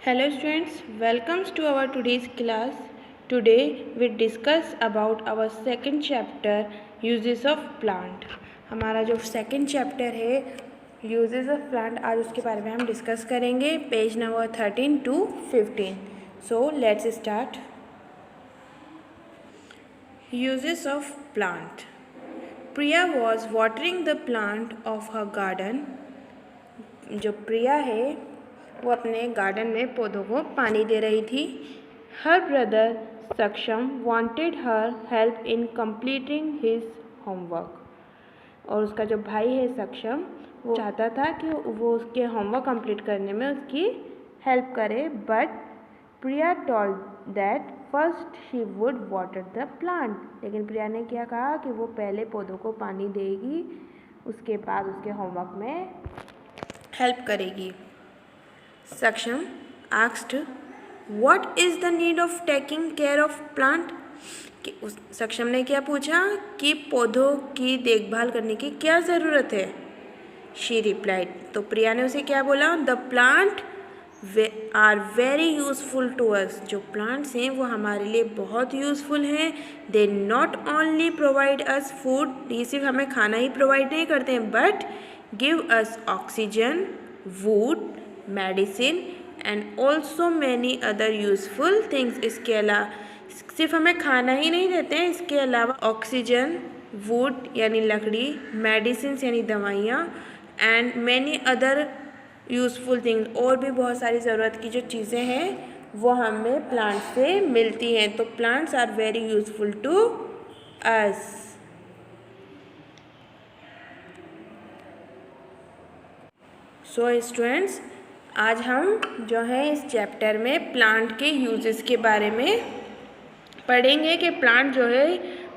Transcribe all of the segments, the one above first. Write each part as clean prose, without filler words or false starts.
Hello students, welcomes to our today's class. Today we discuss about our second chapter uses of plant. हमारा जो second chapter है uses of plant, आज उसके बारे में हम डिस्कस करेंगे page number 13 to 15. So let's start. Uses of plant. Priya was watering the plant of her garden. जो प्रिया है वो अपने गार्डन में पौधों को पानी दे रही थी. हर ब्रदर सक्षम wanted her help in completing his homework. और उसका जो भाई है सक्षम वो चाहता था कि वो उसके होमवर्क कंप्लीट करने में उसकी हेल्प करे. But Priya told that first she would water the plant. लेकिन प्रिया ने क्या कहा कि वो पहले पौधों को पानी देगी, उसके बाद उसके होमवर्क में हेल्प करेगी. Saksham asked, "What is the need of taking care of plant?" कि सक्षम ने क्या पूछा कि पौधों की देखभाल करने की क्या ज़रूरत है. She replied, तो प्रिया ने उसे क्या बोला, "The plant are very useful to us." जो प्लांट्स हैं वो हमारे लिए बहुत यूज़फुल हैं. They not only provide us food, ये सिर्फ हमें खाना ही प्रोवाइड नहीं करते हैं, but give us oxygen, wood, medicine and also many other useful things. इसके अलावा सिर्फ हमें खाना ही नहीं देते हैं, इसके अलावा ऑक्सीजन, वुड यानी लकड़ी, मेडिसिन यानी दवाइयाँ, and many other useful things, और भी बहुत सारी ज़रूरत की जो चीज़ें हैं वो हमें प्लांट से मिलती हैं. तो plants are very useful to us. So students, आज हम जो है इस चैप्टर में प्लांट के यूजेस के बारे में पढ़ेंगे कि प्लांट जो है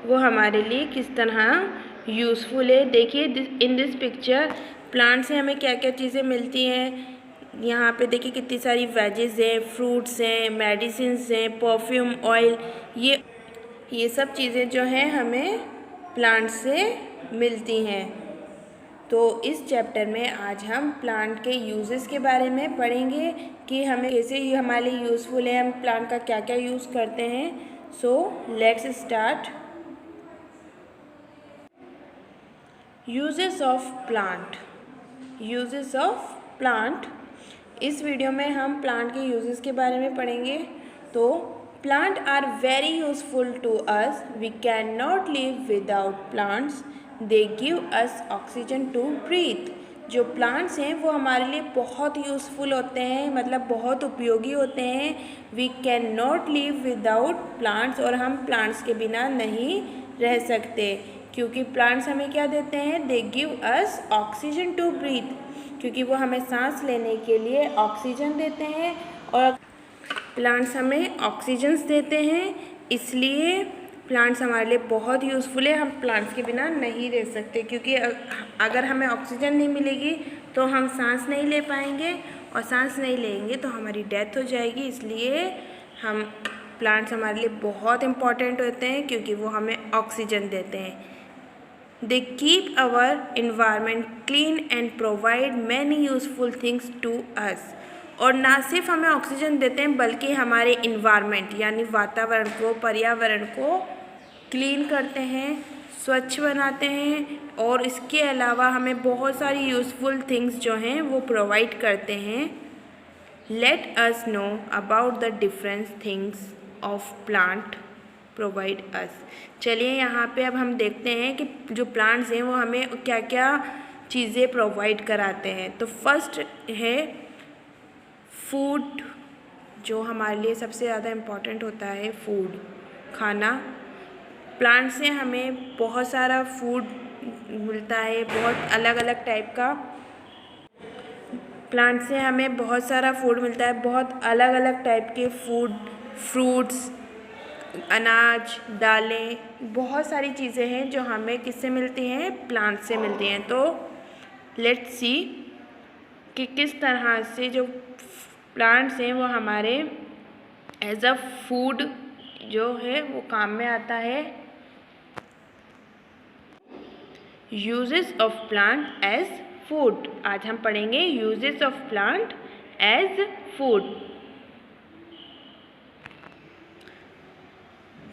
वो हमारे लिए किस तरह यूज़फुल है. देखिए इन दिस पिक्चर प्लांट से हमें क्या क्या चीज़ें मिलती हैं. यहाँ पे देखिए कितनी सारी वेजेस हैं, फ्रूट्स हैं, मेडिसिन्स हैं, परफ्यूम, ऑयल, ये सब चीज़ें जो हैं हमें प्लांट से मिलती हैं. तो इस चैप्टर में आज हम प्लांट के यूजेस के बारे में पढ़ेंगे कि हमें कैसे ये हमारे लिए यूज़फुल है, हम प्लांट का क्या क्या यूज़ करते हैं. So let's start. Uses of plant. Uses of plant. इस वीडियो में हम प्लांट के यूजेस के बारे में पढ़ेंगे. तो plant are very useful to us. We can not live without plants. They give us oxygen to breathe. जो प्लांट्स हैं वो हमारे लिए बहुत यूज़फुल होते हैं, मतलब बहुत उपयोगी होते हैं. We can not live without plants, और हम प्लांट्स के बिना नहीं रह सकते, क्योंकि प्लांट्स हमें क्या देते हैं, they give us oxygen to breathe, क्योंकि वो हमें सांस लेने के लिए ऑक्सीजन देते हैं, और प्लांट्स हमें ऑक्सीजन देते हैं. इसलिए प्लांट्स हमारे लिए बहुत यूज़फुल है. हम प्लांट्स के बिना नहीं रह सकते, क्योंकि अगर हमें ऑक्सीजन नहीं मिलेगी तो हम सांस नहीं ले पाएंगे, और सांस नहीं लेंगे तो हमारी डेथ हो जाएगी. इसलिए हम प्लांट्स हमारे लिए बहुत इम्पॉर्टेंट होते हैं, क्योंकि वो हमें ऑक्सीजन देते हैं. They keep our environment clean and provide many useful things to us. और ना सिर्फ हमें ऑक्सीजन देते हैं बल्कि हमारे इन्वायरमेंट यानी वातावरण को, पर्यावरण को क्लीन करते हैं, स्वच्छ बनाते हैं, और इसके अलावा हमें बहुत सारी यूज़फुल थिंग्स जो हैं वो प्रोवाइड करते हैं. Let us know about the different things of plant provide us. चलिए यहाँ पे अब हम देखते हैं कि जो प्लांट्स हैं वो हमें क्या क्या चीज़ें प्रोवाइड कराते हैं. तो फर्स्ट है फूड, जो हमारे लिए सबसे ज़्यादा इम्पॉर्टेंट होता है. फूड, खाना. प्लांट से हमें बहुत सारा फूड मिलता है, बहुत अलग अलग टाइप का. प्लांट से हमें बहुत सारा फूड मिलता है, बहुत अलग अलग टाइप के फूड, फ्रूट्स, अनाज, दालें, बहुत सारी चीज़ें हैं जो हमें किससे मिलती हैं, प्लांट से मिलती हैं. तो लेट्स सी कि किस तरह से जो प्लांट्स हैं वो हमारे एज अ फूड जो है वो काम में आता है. Uses of plant as food. आज हम पढ़ेंगे uses of plant as food.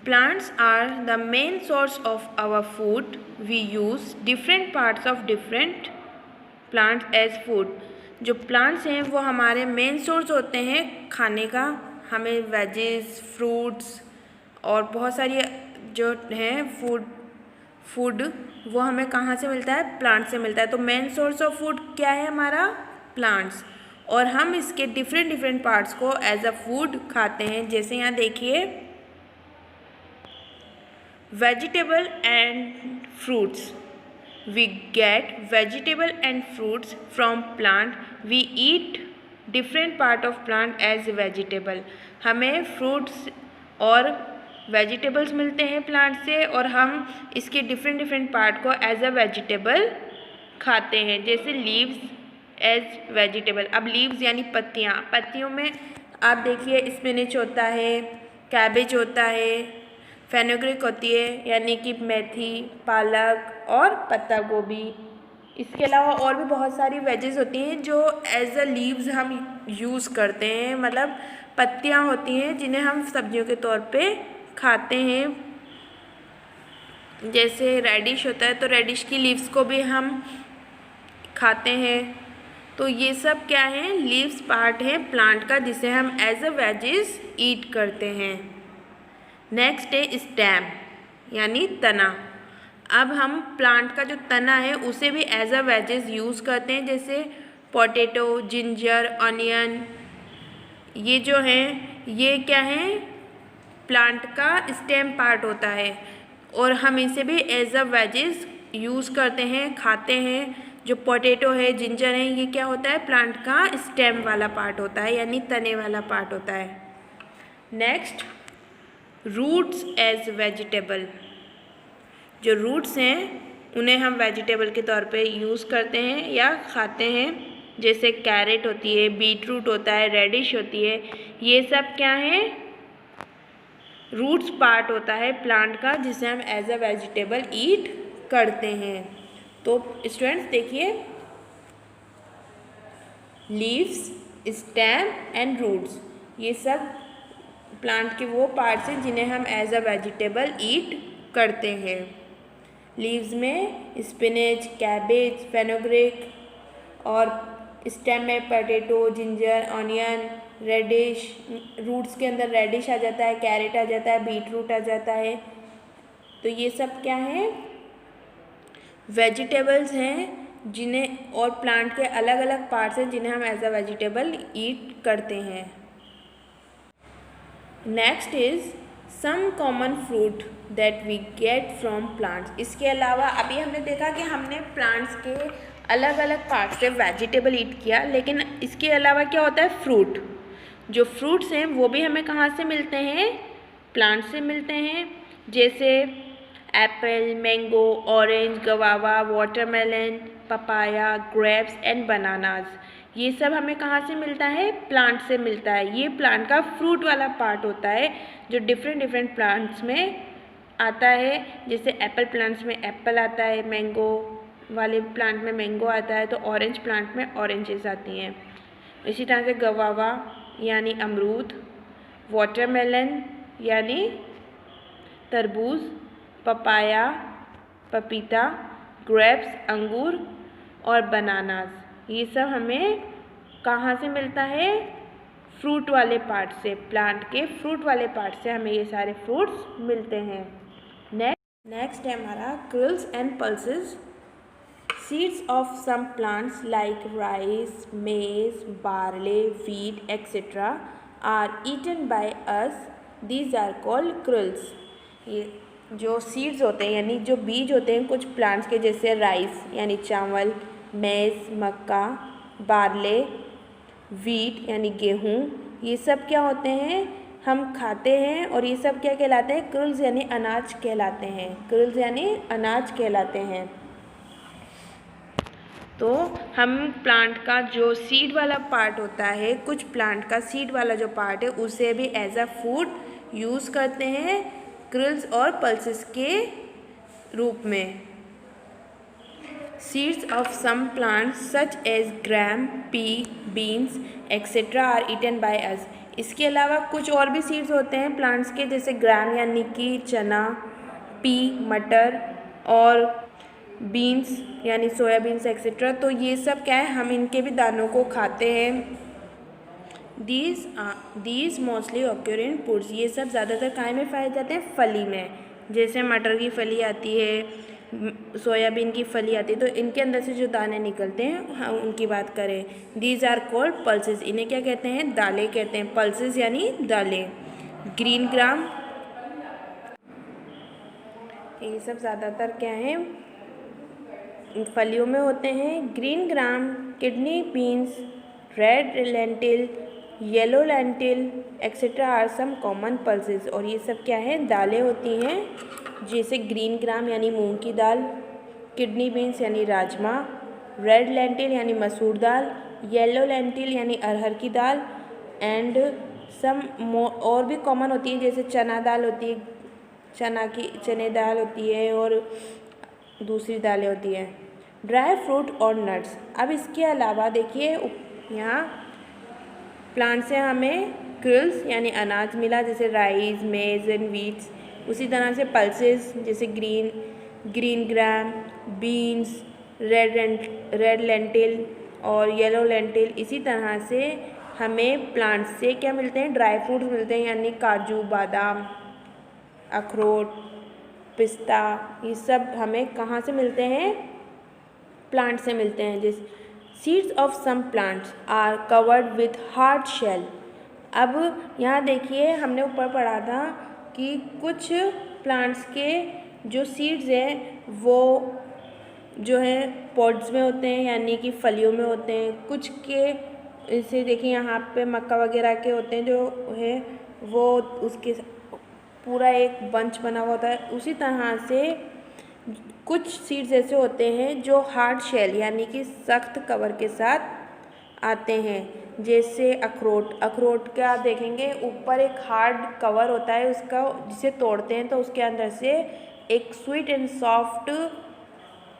Plants are the main source of our food. We use different parts of different plants as food. जो प्लांट्स हैं वो हमारे मेन सोर्स होते हैं खाने का. हमें वेजेस, फ्रूट्स और बहुत सारी जो हैं फूड वो हमें कहाँ से मिलता है? प्लांट से मिलता है. तो मेन सोर्स ऑफ फूड क्या है हमारा? प्लांट्स. और हम इसके डिफरेंट पार्ट्स को एज अ फूड खाते हैं. जैसे यहाँ देखिए, vegetable and fruits. We get vegetable and fruits from plant. We eat different part of plant as vegetable. हमें fruits और vegetables मिलते हैं प्लांट से और हम इसके डिफरेंट पार्ट को एज अ वेजिटेबल खाते हैं. जैसे लीव्स एज वेजिटेबल. अब लीव्स यानी पत्तियों में आप देखिए स्पिनच होता है, कैबेज होता है, फेनुग्रीक होती है यानी कि मेथी, पालक और पत्ता गोभी. इसके अलावा और भी बहुत सारी वेजेस होती हैं जो एज अ लीव्स हम यूज़ करते हैं. मतलब पत्तियां होती हैं जिन्हें हम सब्जियों के तौर पे खाते हैं. जैसे रेडिश होता है तो रेडिश की लीव्स को भी हम खाते हैं. तो ये सब क्या है? लीव्स पार्ट है प्लांट का जिसे हम एज अ वेजेस ईट करते हैं. नेक्स्ट है स्टेम यानी तना. अब हम प्लांट का जो तना है उसे भी एज अ वेजेस यूज़ करते हैं. जैसे पोटैटो, जिंजर, ऑनियन, ये जो हैं ये क्या है? प्लांट का स्टेम पार्ट होता है और हम इसे भी एज अ वेजेस यूज़ करते हैं, खाते हैं. जो पोटैटो है, जिंजर है, ये क्या होता है? प्लांट का स्टेम वाला पार्ट होता है यानी तने वाला पार्ट होता है. Next, roots as vegetable. जो रूट्स हैं उन्हें हम वेजिटेबल के तौर पे यूज़ करते हैं या खाते हैं. जैसे कैरेट होती है, बीट रूट होता है, रेडिश होती है. ये सब क्या है? रूट्स पार्ट होता है प्लांट का जिसे हम एज अ वेजिटेबल ईट करते हैं. तो स्टूडेंट्स देखिए, लीव्स, स्टेम एंड रूट्स ये सब प्लांट के वो पार्ट्स हैं जिन्हें हम एज अ वेजिटेबल ईट करते हैं. लीव्स में स्पिनच, कैबेज, फेनुग्रीक और स्टेम में potato, ginger, onion, radish. Roots के अंदर रेडिश आ जाता है, कैरेट आ जाता है, बीट रूट आ जाता है. तो ये सब क्या है? वेजिटेबल्स हैं जिन्हें और प्लांट के अलग अलग पार्ट्स हैं जिन्हें हम एज अ वेजिटेबल ईट करते हैं. Next is some common fruit that we get from plants. इसके अलावा अभी हमने देखा कि हमने प्लांट्स के अलग अलग पार्ट से वेजिटेबल ईट किया, लेकिन इसके अलावा क्या होता है? फ्रूट. जो फ्रूट्स हैं वो भी हमें कहाँ से मिलते हैं? प्लांट से मिलते हैं. जैसे Apple, mango, orange, गवावा, watermelon, papaya, grapes and bananas. ये सब हमें कहाँ से मिलता है? प्लांट से मिलता है. ये प्लांट का फ्रूट वाला पार्ट होता है जो डिफरेंट प्लांट्स में आता है. जैसे एप्पल प्लांट्स में एप्पल आता है, मैंगो वाले प्लांट में मैंगो आता है, तो ऑरेंज प्लांट में ऑरेंजेस आती हैं. इसी तरह से गवावा यानी अमरूद, वाटरमेलन यानी तरबूज, पपाया पपीता, ग्रेप्स अंगूर और बनानास. ये सब हमें कहाँ से मिलता है? फ्रूट वाले पार्ट से. प्लांट के फ्रूट वाले पार्ट से हमें ये सारे फ्रूट्स मिलते हैं. नेक्स्ट है हमारा cereals and pulses. Seeds of some plants like rice, maize, barley, wheat etcetera are eaten by us. These are called cereals. ये जो सीड्स होते हैं यानी जो बीज होते हैं कुछ प्लांट्स के, जैसे राइस यानी चावल, मेज मक्का, बार्ले, व्हीट यानी गेहूँ, ये सब क्या होते हैं? हम खाते हैं और ये सब क्या कहलाते हैं? क्रिल्स यानी अनाज कहलाते हैं. क्रिल्स यानी अनाज कहलाते हैं. तो हम प्लांट का जो सीड वाला पार्ट होता है, कुछ प्लांट का सीड वाला जो पार्ट है उसे भी एज अ फूड यूज़ करते हैं क्रिल्स और पल्सेस के रूप में. Seeds of some plants such as gram, pea, beans, etc. are eaten by us. इसके अलावा कुछ और भी सीड्स होते हैं प्लांट्स के, जैसे ग्राम यानी कि चना, पी मटर और बीन्स यानी सोयाबीन्स एक्सेट्रा। तो ये सब क्या है, हम इनके भी दानों को खाते हैं। These mostly occur in foods. ये सब ज़्यादातर काय में पाए जाते हैं, फली में। जैसे मटर की फली आती है, सोयाबीन की फली आती है, तो इनके अंदर से जो दाने निकलते हैं हम उनकी बात करें। These are called pulses. इन्हें क्या कहते हैं, दालें कहते हैं। पल्सेस यानी दालें। ग्रीन ग्राम, ये सब ज़्यादातर क्या है, फलियों में होते हैं। Green gram, kidney beans, red lentil, yellow lentil etcetera are some common pulses. और ये सब क्या है, दालें होती हैं, जैसे ग्रीन ग्राम यानी मूंग की दाल, किडनी बीन्स यानी राजमा, रेड लेंटिल यानी मसूर दाल, येलो लेंटिल यानी अरहर की दाल, एंड सम और भी कॉमन होती हैं, जैसे चना दाल होती है, चने दाल होती है और दूसरी दालें होती हैं। ड्राई फ्रूट और नट्स। अब इसके अलावा देखिए यहाँ प्लांट से हमें क्रिल्स यानी अनाज मिला, जैसे राइस, मेज एंड वीट्स। उसी तरह से पल्सेस जैसे green gram, beans, red lentil और येलो लेंटिल। इसी तरह से हमें प्लांट से क्या मिलते हैं, ड्राई फ्रूट्स मिलते हैं, यानी काजू, बादाम, अखरोट, पिस्ता। ये सब हमें कहाँ से मिलते हैं, प्लांट से मिलते हैं। जैसे seeds of some plants are covered with hard shell. अब यहाँ देखिए हमने ऊपर पढ़ा था कि कुछ प्लांट्स के जो सीड्स हैं वो जो है पॉड्स में होते हैं, यानी कि फलियों में होते हैं। कुछ के इसे देखिए यहाँ पे मक्का वगैरह के होते हैं, जो है वो उसके पूरा एक बंच बना हुआ होता है। उसी तरह से कुछ सीड्स ऐसे होते हैं जो हार्ड शेल यानी कि सख्त कवर के साथ आते हैं, जैसे अखरोट का आप देखेंगे ऊपर एक हार्ड कवर होता है उसका, जिसे तोड़ते हैं तो उसके अंदर से एक स्वीट एंड सॉफ्ट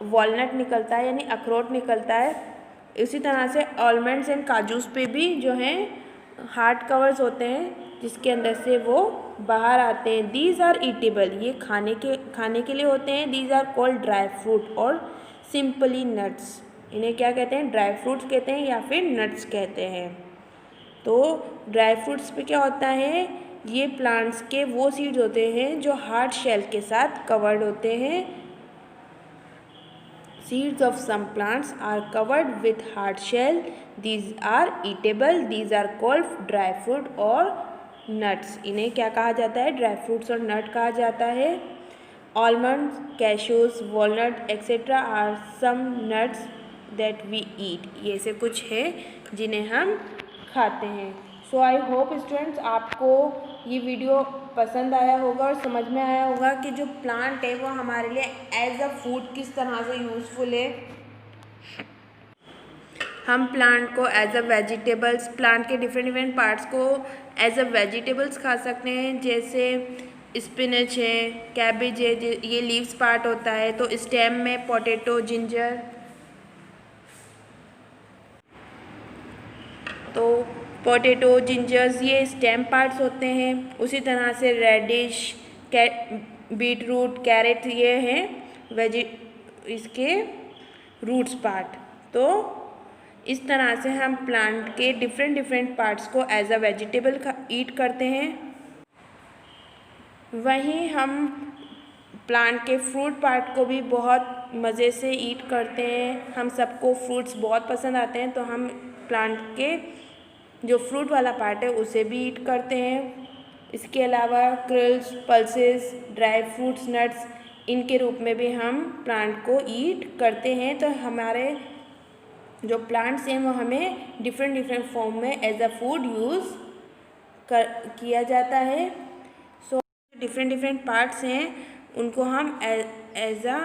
वॉलनट निकलता है, यानी अखरोट निकलता है। इसी तरह से आलमंड्स एंड काजूस पे भी जो हैं हार्ड कवर्स होते हैं, जिसके अंदर से वो बाहर आते हैं। These are edible. ये खाने के लिए होते हैं। These are called dry fruit और सिंपली नट्स। इन्हें क्या कहते हैं, ड्राई फ्रूट्स कहते हैं या फिर नट्स कहते हैं। तो ड्राई फ्रूट्स पे क्या होता है, ये प्लांट्स के वो सीड्स होते हैं जो हार्ड शेल के साथ कवर्ड होते हैं। Seeds of some plants are covered with hard shell. These are eatable. These are called dry fruit or nuts. इन्हें क्या कहा जाता है, ड्राई फ्रूट्स और नट कहा जाता है। Almonds, cashews, walnut etc. are some nuts that we eat. ये से कुछ है जिन्हें हम खाते हैं। सो आई होप स्टूडेंट्स आपको ये वीडियो पसंद आया होगा और समझ में आया होगा कि जो प्लांट है वो हमारे लिए एज अ फूड किस तरह से यूज़फुल है। हम प्लांट को एज अ वेजिटेबल्स, प्लांट के डिफरेंट पार्ट्स को एज अ वेजिटेबल्स खा सकते हैं, जैसे स्पिनच है, कैबेज है, ये लीव्स पार्ट होता है। तो स्टेम में पोटैटो, जिंजर, तो पोटैटो, जिंजर्स ये स्टेम पार्ट्स होते हैं। उसी तरह से रेडिश, बीटरूट, कैरेट ये हैं इसके रूट्स पार्ट। तो इस तरह से हम प्लांट के डिफरेंट पार्ट्स को एज अ वेजिटेबल ईट करते हैं। वहीं हम प्लांट के फ्रूट पार्ट को भी बहुत मज़े से ईट करते हैं। हम सबको फ्रूट्स बहुत पसंद आते हैं, तो हम प्लांट के जो फ्रूट वाला पार्ट है उसे भी ईट करते हैं। इसके अलावा क्रिल्स, पल्सेस, ड्राई फ्रूट्स, नट्स, इनके रूप में भी हम प्लांट को ईट करते हैं। तो हमारे जो प्लांट्स हैं वो हमें डिफरेंट फॉर्म में एज अ फूड यूज़ किया जाता है। सो डिफरेंट पार्ट्स हैं उनको हम as a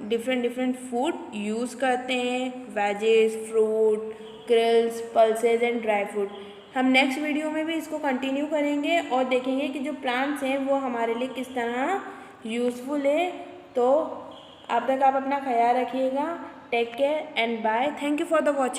different food use करते हैं। Veggies, fruit, cereals, pulses and dry fruit. हम नेक्स्ट वीडियो में भी इसको कंटिन्यू करेंगे और देखेंगे कि जो प्लांट्स हैं वो हमारे लिए किस तरह यूज़फुल है। तो अब तक आप अपना ख्याल रखिएगा। Take care and bye. Thank you for the watching.